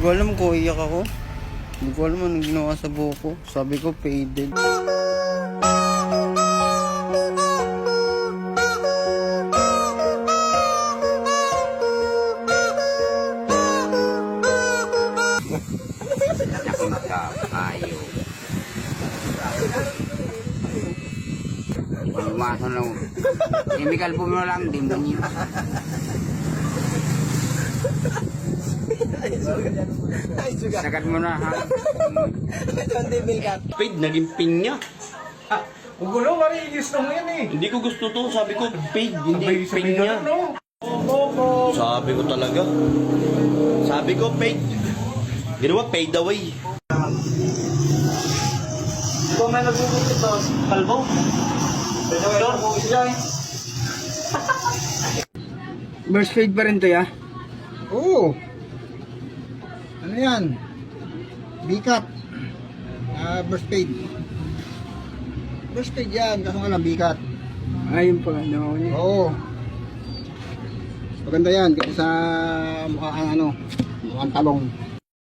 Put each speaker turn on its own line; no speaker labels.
ko alam kung iyak ako. Hindi ko alam anong ginawa sa buko. Sabi ko, faded.
Ako nagkakayo. Lumasan lang. Chemical po mo lang, demonyo. Sagat mo na, ha?
Paid, naging pinya.
Gulo, mariigis na mo yan eh.
Hindi ko gusto to. Sabi ko, paid, hindi
Sabay
pinya.
no?
Sabi ko talaga. Sabi ko, paid. Ginawa, paid away.
Kung may nagbubuti to, kalbo. Pwede ko yung bugis dyan eh.
Burst fade pa rin to, ya?
Oo. Ano yan? Bikat. Burst fade. Burst fade yan, kaso nga lang bikat.
Ayun pa, ano niya.
Oo. Maganda yan, kasi sa mukhang mukhang talong.